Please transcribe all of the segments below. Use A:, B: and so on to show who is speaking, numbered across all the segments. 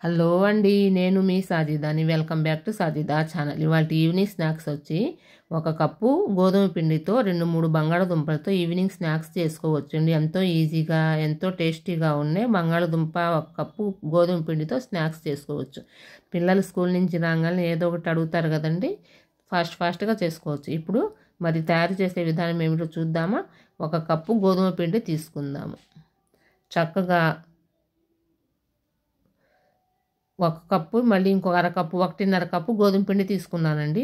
A: Hello అండి, నేను మీ సాజిదాని. Welcome back to Sajida channel. ఇవాళ ఈవినింగ్ స్నాక్స్ వచ్చి ఒక కప్పు గోధుమ పిండితో 2-3 బంగాళదుంపలతో ఈవినింగ్ స్నాక్స్ చేసుకోవచ్చండి. ఎంతో ఈజీగా ఎంతో టేస్టీగా ఉన్నాయి. బంగాళదుంప ఒక కప్పు గోధుమ పిండితో స్నాక్స్ చేసుకోవచ్చు. పిల్లలు స్కూల్ నుంచి రాగానే ఏదో ఒకటి అడుగుతారు కదండి, ఫాస్ట్గా చేసుకోవచ్చు. ఇప్పుడు మరి తయారు చేసే విధానం ఏమిటో చూద్దామా. ఒక కప్పు గోధుమ పిండి తీసుకుందాము. చక్కగా ఒక కప్పు, మళ్ళీ ఇంకొక అరకప్పు, 1.5 కప్పు గోధుమ పిండి తీసుకున్నానండి.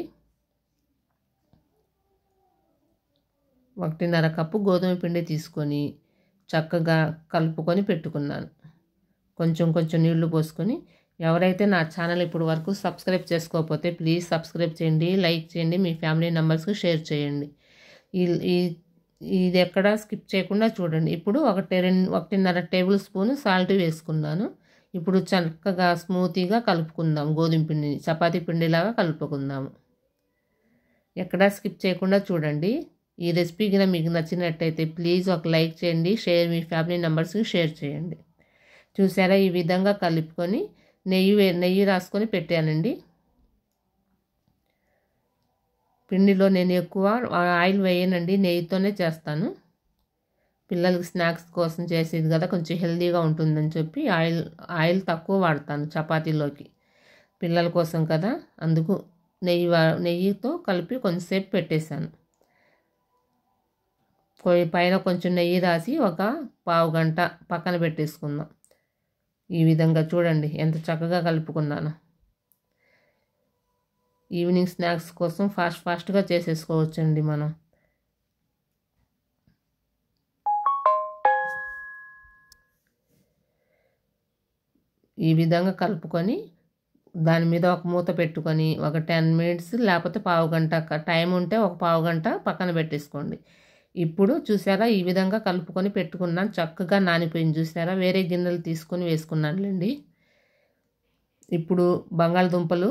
A: 1.5 కప్పు గోధుమ పిండి తీసుకొని చక్కగా కలుపుకొని పెట్టుకున్నాను. కొంచెం కొంచెం నీళ్లు పోసుకొని. ఎవరైతే నా ఛానల్ ఇప్పుడు వరకు సబ్స్క్రైబ్ చేసుకోకపోతే ప్లీజ్ సబ్స్క్రైబ్ చేయండి, లైక్ చేయండి, మీ ఫ్యామిలీ మెంబర్స్కి షేర్ చేయండి. ఇది ఎక్కడ స్కిప్ చేయకుండా చూడండి. ఇప్పుడు 1.5 టేబుల్ స్పూన్ సాల్ట్ వేసుకున్నాను. ఇప్పుడు చక్కగా స్మూతీగా కలుపుకుందాం. గోధుమ పిండిని చపాతీ పిండిలాగా కలుపుకుందాము. ఎక్కడా స్కిప్ చేయకుండా చూడండి. ఈ రెసిపీ కింద మీకు నచ్చినట్టయితే ప్లీజ్ ఒక లైక్ చేయండి, మీ ఫ్యామిలీ మెంబర్స్కి షేర్ చేయండి. చూసారా, ఈ విధంగా కలుపుకొని నెయ్యి రాసుకొని పెట్టానండి. పిండిలో నేను ఎక్కువ ఆయిల్ వేయనండి, నెయ్యితోనే చేస్తాను. పిల్లలకి స్నాక్స్ కోసం చేసేది కదా, కొంచెం హెల్తీగా ఉంటుందని చెప్పి ఆయిల్ తక్కువ వాడతాను చపాతీలోకి. పిల్లల కోసం కదా, అందుకు నెయ్యితో కలిపి కొంచెంసేపు పెట్టేశాను. పైన కొంచెం నెయ్యి రాసి ఒక పావు గంట పక్కన పెట్టేసుకుందాం. ఈ విధంగా చూడండి ఎంత చక్కగా కలుపుకున్నాను. ఈవినింగ్ స్నాక్స్ కోసం ఫాస్ట్గా చేసేసుకోవచ్చండి మనం. ఈ విధంగా కలుపుకొని దాని మీద ఒక మూత పెట్టుకొని ఒక 10 మినిట్స్, లేకపోతే పావు గంట, టైం ఉంటే ఒక పావు గంట పక్కన పెట్టేసుకోండి. ఇప్పుడు చూసారా, ఈ విధంగా కలుపుకొని పెట్టుకున్నాను. చక్కగా నానిపోయింది. చూసారా, వేరే గిన్నెలు తీసుకొని వేసుకున్నానులేండి. ఇప్పుడు బంగాళదుంపలు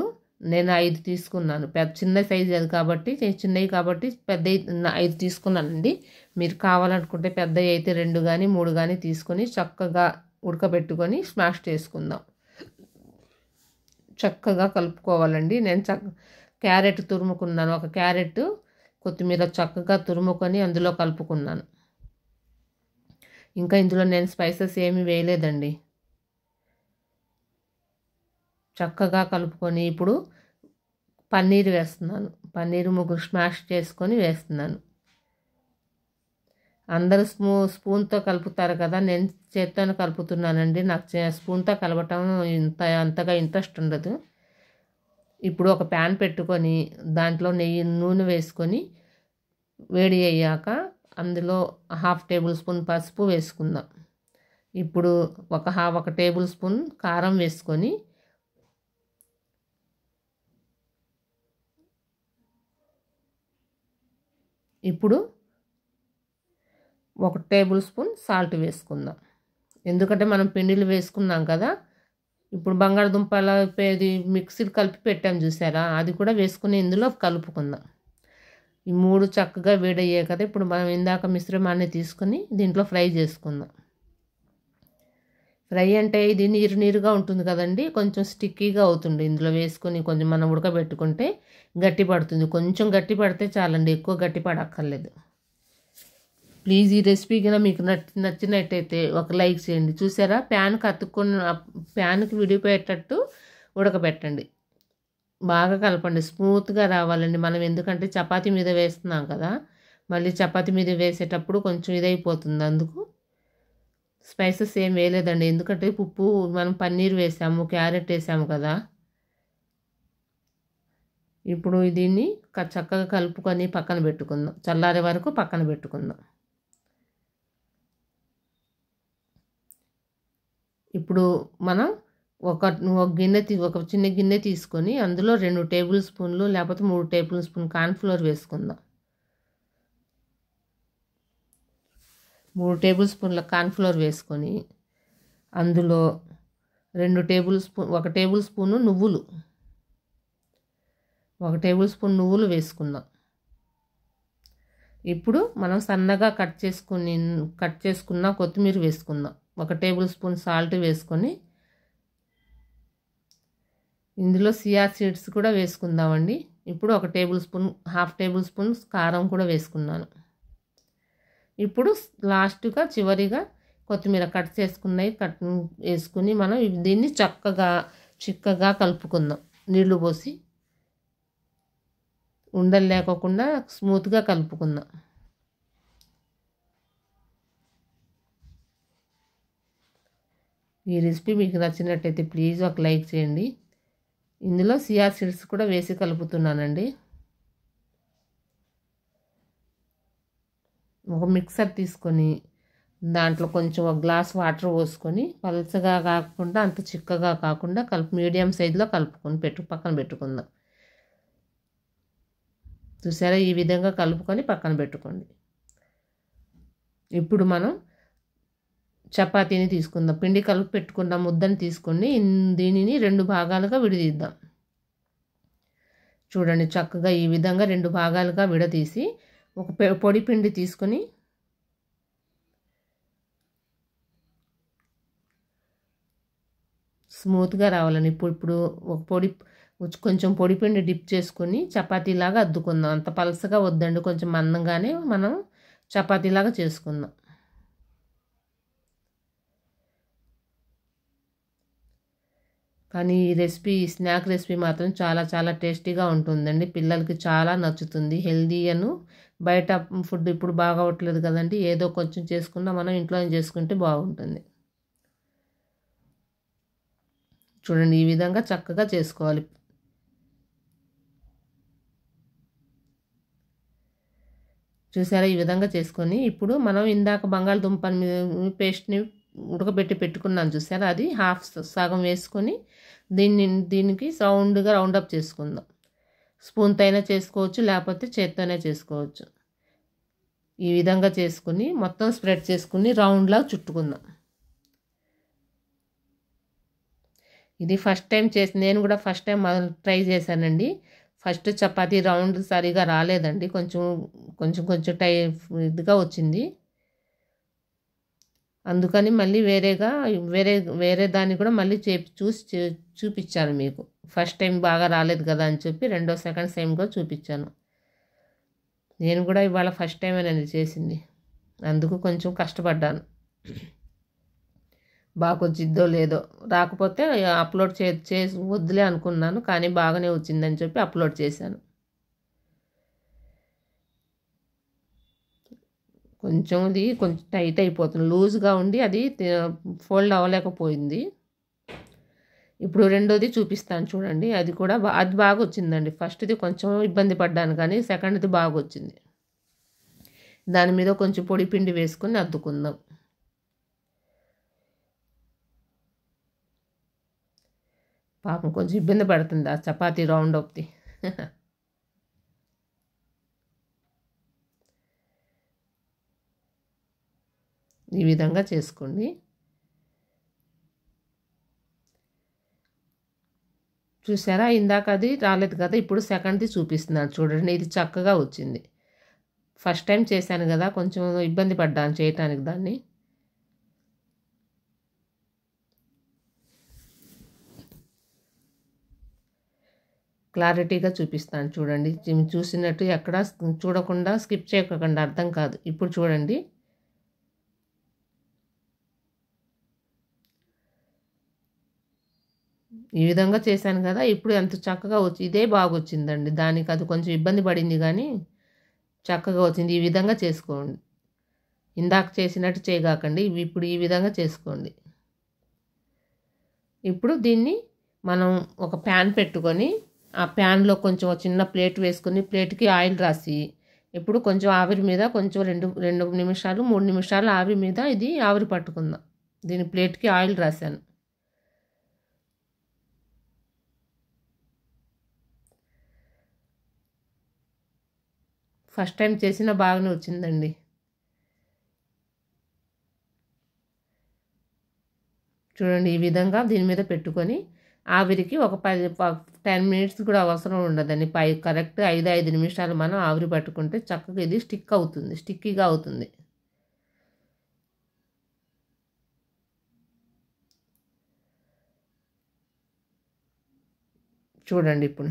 A: నేను 5 తీసుకున్నాను. చిన్న సైజు అది కాబట్టి, చిన్నవి కాబట్టి పెద్ద 5 తీసుకున్నానండి. మీరు కావాలనుకుంటే పెద్దవి అయితే 2 కానీ 3 కానీ తీసుకొని చక్కగా ఉడకబెట్టుకొని స్మాష్ చేసుకుందాం. చక్కగా కలుపుకోవాలండి. నేను క్యారెట్ తురుముకున్నాను. ఒక క్యారెట్, కొత్తిమీర చక్కగా తురుముకొని అందులో కలుపుకున్నాను. ఇంకా ఇందులో నేను స్పైసెస్ ఏమీ వేయలేదండి. చక్కగా కలుపుకొని ఇప్పుడు పన్నీర్ వేస్తున్నాను. పన్నీర్ 3 స్మాష్ చేసుకొని వేస్తున్నాను. అందరూ స్పూన్తో కలుపుతారు కదా, నేను చేత్తోనే కలుపుతున్నానండి. నాకు స్పూన్తో కలపటం అంతగా ఇంట్రెస్ట్ ఉండదు. ఇప్పుడు ఒక ప్యాన్ పెట్టుకొని దాంట్లో నూనె వేసుకొని వేడి అయ్యాక అందులో 1/2 టేబుల్ స్పూన్ పసుపు వేసుకుందాం. ఇప్పుడు ఒక టేబుల్ స్పూన్ కారం వేసుకొని ఇప్పుడు 1 టేబుల్ స్పూన్ సాల్ట్ వేసుకుందాం. ఎందుకంటే మనం పిండిలు వేసుకున్నాం కదా. ఇప్పుడు బంగాళదుంపల మిక్సీ కలిపి పెట్టాం చూసారా, అది కూడా వేసుకుని ఇందులో కలుపుకుందాం. ఈ 3 చక్కగా వేడయ్యాయి కదా. ఇప్పుడు మనం ఇందాక మిశ్రమాన్ని తీసుకొని దీంట్లో ఫ్రై చేసుకుందాం. ఫ్రై అంటే ఇది నీరుగా ఉంటుంది కదండి, కొంచెం స్టిక్కీగా అవుతుంది. ఇందులో వేసుకొని కొంచెం మనం ఉడకబెట్టుకుంటే గట్టి పడుతుంది. కొంచెం గట్టి పడితే చాలండి, ఎక్కువ గట్టి పడక్కర్లేదు. ప్లీజ్ ఈ రెసిపీ కన్నా మీకు నచ్చినట్టయితే ఒక లైక్ చేయండి. చూసారా, ప్యాన్కి విడిపోయేటట్టు ఉడకబెట్టండి. బాగా కలపండి, స్మూత్గా రావాలండి. మనం ఎందుకంటే చపాతీ మీద వేస్తున్నాం కదా, మళ్ళీ చపాతీ మీద వేసేటప్పుడు కొంచెం ఇదైపోతుంది. అందుకు స్పైసెస్ ఏం వేయలేదండి, ఎందుకంటే ఉప్పు మనం పన్నీర్ వేసాము, క్యారెట్ వేసాము కదా. ఇప్పుడు దీన్ని చక్కగా కలుపుకొని పక్కన పెట్టుకుందాం. చల్లారే వరకు పక్కన పెట్టుకుందాం. ఇప్పుడు మనం ఒక చిన్న గిన్నె తీసుకొని అందులో 2 టేబుల్ స్పూన్లు లేకపోతే 3 టేబుల్ స్పూన్ కార్న్ఫ్లోర్ వేసుకుందాం. 3 టేబుల్ స్పూన్ల కార్న్ఫ్లోర్ వేసుకొని అందులో 1 టేబుల్ స్పూను నువ్వులు, 1 టేబుల్ స్పూన్ నువ్వులు వేసుకుందాం. ఇప్పుడు మనం సన్నగా కట్ చేసుకున్న కొత్తిమీర వేసుకుందాం. 1 టేబుల్ స్పూన్ సాల్ట్ వేసుకొని ఇందులో సియా సీడ్స్ కూడా వేసుకుందామండి. ఇప్పుడు 1 table spoon, half table spoon కారం కూడా వేసుకున్నాను. ఇప్పుడు లాస్ట్గా చివరిగా కొత్తిమీర కట్ చేసుకున్నవి వేసుకుని మనం దీన్ని చక్కగా చిక్కగా కలుపుకుందాం. నీళ్లు పోసి ఉండలు లేకోకుండా స్మూత్గా కలుపుకుందాం. ఈ రెసిపీ మీకు నచ్చినట్టయితే ప్లీజ్ ఒక లైక్ చేయండి. ఇందులో సియా సీడ్స్ కూడా వేసి కలుపుతున్నానండి. ఒక మిక్సర్ తీసుకొని దాంట్లో కొంచెం ఒక గ్లాస్ వాటర్ పోసుకొని పలచగా కాకుండా అంత చిక్కగా కాకుండా మీడియం సైజులో కలుపుకొని పక్కన పెట్టుకుందాం. చూసారా, ఈ విధంగా కలుపుకొని పక్కన పెట్టుకోండి. ఇప్పుడు మనం చపాతీని తీసుకుందాం. పిండి కలిపి పెట్టుకున్న ముద్దను తీసుకొని దీనిని 2 భాగాలుగా విడదీద్దాం. చూడండి, చక్కగా ఈ విధంగా 2 భాగాలుగా విడదీసి ఒక పొడి పిండి తీసుకొని స్మూత్గా రావాలని ఇప్పుడు కొంచెం పొడి పిండి డిప్ చేసుకొని చపాతీలాగా అద్దుకుందాం. అంత పలసగా వద్దండి, కొంచెం మందంగానే మనం చపాతీలాగా చేసుకుందాం. కానీ ఈ రెసిపీ, స్నాక్ రెసిపీ మాత్రం చాలా చాలా టేస్టీగా ఉంటుందండి. పిల్లలకి చాలా నచ్చుతుంది. హెల్దీ బయట ఫుడ్ ఇప్పుడు బాగా అవ్వట్లేదు కదండి. ఏదో కొంచెం చేసుకున్నా మనం ఇంట్లోనే చేసుకుంటే బాగుంటుంది. చూడండి, ఈ విధంగా చక్కగా చేసుకోవాలి. చూసారా, ఈ విధంగా చేసుకొని ఇప్పుడు మనం ఇందాక బంగాళదుంప పేస్ట్ని ఉడకబెట్టి పెట్టుకున్నాను చూసారా, అది సగం వేసుకొని దీనికి రౌండప్ చేసుకుందాం. స్పూన్తో అయినా చేసుకోవచ్చు, లేకపోతే చేత్తోనే చేసుకోవచ్చు. ఈ విధంగా చేసుకుని మొత్తం స్ప్రెడ్ చేసుకుని రౌండ్లా చుట్టుకుందాం. ఇది నేను కూడా ఫస్ట్ టైం ట్రై చేశానండి. ఫస్ట్ చపాతీ రౌండ్ సరిగా రాలేదండి, కొంచెం ఇదిగా వచ్చింది. అందుకని మళ్ళీ వేరే దాన్ని కూడా మళ్ళీ చూపించాను మీకు. ఫస్ట్ టైం బాగా రాలేదు కదా అని చెప్పి సెకండ్ టైం కూడా చూపించాను. నేను కూడా ఇవాళ ఫస్ట్ టైం అనేది చేసింది, అందుకు కొంచెం కష్టపడ్డాను. బాగా వచ్చిద్దో లేదో, రాకపోతే అప్లోడ్ చేసి వద్దులే అనుకున్నాను, కానీ బాగానే వచ్చిందని చెప్పి అప్లోడ్ చేశాను. కొంచెం టైట్ అయిపోతుంది, లూజ్గా ఉండి అది ఫోల్డ్ అవ్వలేకపోయింది. ఇప్పుడు రెండోది చూపిస్తాను చూడండి, అది బాగా వచ్చిందండి. ఫస్ట్ది కొంచెం ఇబ్బంది పడ్డాను, కానీ సెకండ్ది బాగా వచ్చింది. దాని మీద కొంచెం పొడి పిండి వేసుకొని అద్దుకుందాం. పాపం కొంచెం ఇబ్బంది పడుతుంది ఆ చపాతీ రౌండప్ది. ఈ విధంగా చేసుకోండి. చూసారా, ఇందాక అది రాలేదు కదా, ఇప్పుడు సెకండ్ది చూపిస్తున్నాను చూడండి. ఇది చక్కగా వచ్చింది. ఫస్ట్ టైం చేశాను కదా, కొంచెం ఇబ్బంది పడ్డాను చేయటానికి దాన్ని. క్లారిటీగా చూపిస్తాను చూడండి. చూసినట్టు ఎక్కడ చూడకుండా స్కిప్ చేయకుండా అర్థం కాదు. ఇప్పుడు చూడండి, ఈ విధంగా చేశాను కదా, ఇప్పుడు ఎంత చక్కగా ఇదే బాగా వచ్చిందండి. దానికి అది కొంచెం ఇబ్బంది పడింది, కానీ చక్కగా వచ్చింది. ఈ విధంగా చేసుకోండి, ఇందాక చేసినట్టు చేయగాకండి, ఇప్పుడు ఈ విధంగా చేసుకోండి. ఇప్పుడు దీన్ని మనం ఒక ప్యాన్ పెట్టుకొని ఆ ప్యాన్లో కొంచెం చిన్న ప్లేట్ వేసుకొని ప్లేట్కి ఆయిల్ రాసి ఇప్పుడు కొంచెం ఆవిరి మీద కొంచెం 2 నిమిషాలు 3 నిమిషాలు ఆవిరి మీద ఇది ఆవిరి పట్టుకుందాం. దీని ప్లేట్కి ఆయిల్ రాశాను. ఫస్ట్ టైం చేసిన బాగానే వచ్చిందండి. చూడండి, ఈ విధంగా దీని మీద పెట్టుకొని ఆవిరికి ఒక 10 మినిట్స్ కూడా అవసరం ఉండదండి. కరెక్ట్ 5 నిమిషాలు మనం ఆవిరి పట్టుకుంటే చక్కగా ఇది స్టిక్కీగా అవుతుంది. చూడండి ఇప్పుడు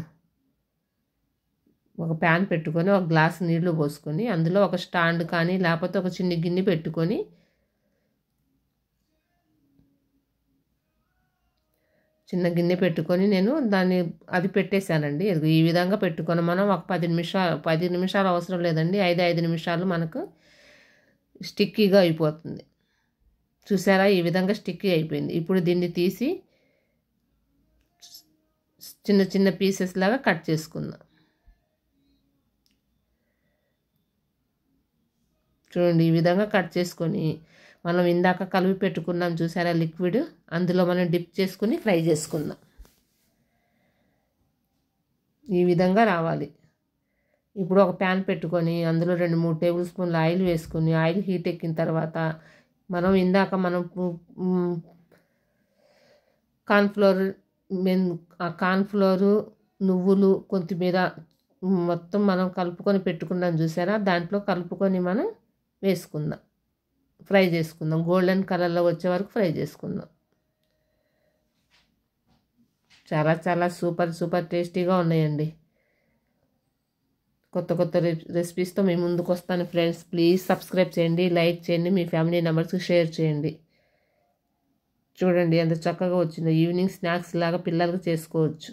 A: ఒక ప్యాన్ పెట్టుకొని ఒక గ్లాస్ నీళ్లు పోసుకొని అందులో ఒక స్టాండ్ కానీ లేకపోతే ఒక చిన్న గిన్నె పెట్టుకొని నేను దాన్ని అది పెట్టేశానండి. ఈ విధంగా పెట్టుకొని మనం ఒక 10 నిమిషాలు అవసరం లేదండి, 5 నిమిషాలు మనకు స్టిక్కీగా అయిపోతుంది. చూసారా, ఈ విధంగా స్టిక్కీ అయిపోయింది. ఇప్పుడు దీన్ని తీసి చిన్న చిన్న పీసెస్ లాగా కట్ చేసుకుందాం. చూడండి, ఈ విధంగా కట్ చేసుకొని మనం ఇందాక కలిపి పెట్టుకున్నాం చూసారా లిక్విడ్, అందులో మనం డిప్ చేసుకుని ఫ్రై చేసుకుందాం. ఈ విధంగా రావాలి. ఇప్పుడు ఒక ప్యాన్ పెట్టుకొని అందులో 2-3 టేబుల్ స్పూన్ల ఆయిల్ వేసుకొని ఆయిల్ హీట్ ఎక్కిన తర్వాత మనం ఇందాక కార్న్ఫ్లోరు, నువ్వులు, కొత్తిమీర మొత్తం మనం కలుపుకొని పెట్టుకున్నాం చూసారా, దాంట్లో కలుపుకొని మనం వేసుకుందాం, ఫ్రై చేసుకుందాం. గోల్డెన్ కలర్లో వచ్చే వరకు ఫ్రై చేసుకుందాం. చాలా చాలా సూపర్ టేస్టీగా ఉన్నాయండి. కొత్త రెసిపీస్తో మీ ముందుకు వస్తాను ఫ్రెండ్స్. ప్లీజ్ సబ్స్క్రైబ్ చేయండి, లైక్ చేయండి, మీ ఫ్యామిలీ మెంబర్స్కి షేర్ చేయండి. చూడండి ఎంత చక్కగా వచ్చిందో. ఈవినింగ్ స్నాక్స్ లాగా పిల్లలకు చేసుకోవచ్చు.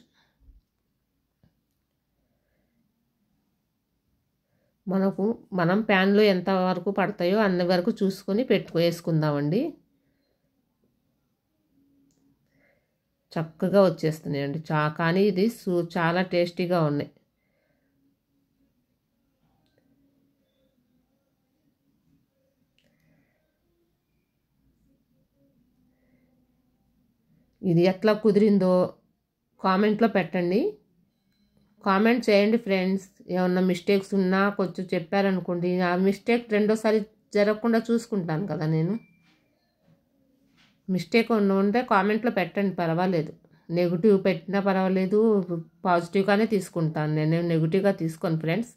A: మనం ప్యాన్లో ఎంత వరకు పడతాయో అన్ని వరకు చూసుకొని వేసుకుందామండి. చక్కగా వచ్చేస్తున్నాయండి. కానీ ఇది చాలా టేస్టీగా ఉన్నాయి. ఇది ఎట్లా కుదిరిందో కామెంట్లో పెట్టండి, కామెంట్ చేయండి ఫ్రెండ్స్. ఏమన్నా మిస్టేక్స్ ఉన్నా కొంచెం చెప్పారనుకోండి, ఆ మిస్టేక్ రెండోసారి జరగకుండా చూసుకుంటాను కదా నేను. మిస్టేక్ ఉంటే కామెంట్లో పెట్టండి, పర్వాలేదు. నెగిటివ్ పెట్టినా పర్వాలేదు, పాజిటివ్గానే తీసుకుంటాను. నేను నెగిటివ్గా తీసుకోను ఫ్రెండ్స్.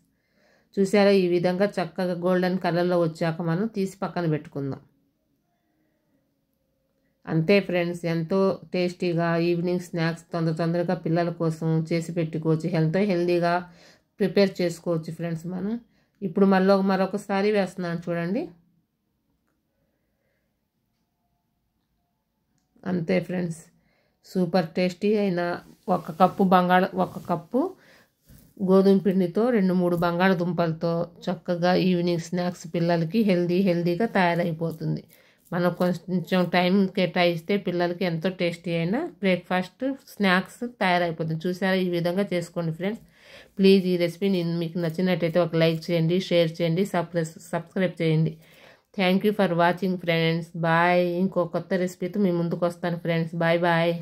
A: చూసారా, ఈ విధంగా చక్కగా గోల్డెన్ కలర్లో వచ్చాక మనం తీసి పక్కన పెట్టుకుందాం. అంతే ఫ్రెండ్స్, ఎంతో టేస్టీగా ఈవినింగ్ స్నాక్స్ తొందరగా పిల్లల కోసం చేసి పెట్టుకోవచ్చు. హెల్తీగా ప్రిపేర్ చేసుకోవచ్చు ఫ్రెండ్స్ మనం. ఇప్పుడు మరొకసారి వేస్తున్నాను చూడండి. అంతే ఫ్రెండ్స్, సూపర్ టేస్టీ అయిన ఒక కప్పు గోధుమ పిండితో 2-3 బంగాళదుంపలతో చక్కగా ఈవినింగ్ స్నాక్స్ పిల్లలకి హెల్తీగా తయారైపోతుంది. మనం కొంచెం టైం కేటాయిస్తే పిల్లలకి ఎంతో టేస్టీ అయిన బ్రేక్ఫాస్ట్ స్నాక్స్ తయారైపోతుంది. చూసారా, ఈ విధంగా చేసుకోండి ఫ్రెండ్స్. ప్లీజ్ ఈ రెసిపీ మీకు నచ్చినట్టయితే ఒక లైక్ చేయండి, షేర్ చేయండి, సబ్స్క్రైబ్ చేయండి. Thank you for watching friends. Bye. ఇంకో కొత్త రెసిపీతో మీ ముందుకు వస్తాను ఫ్రెండ్స్. బాయ్.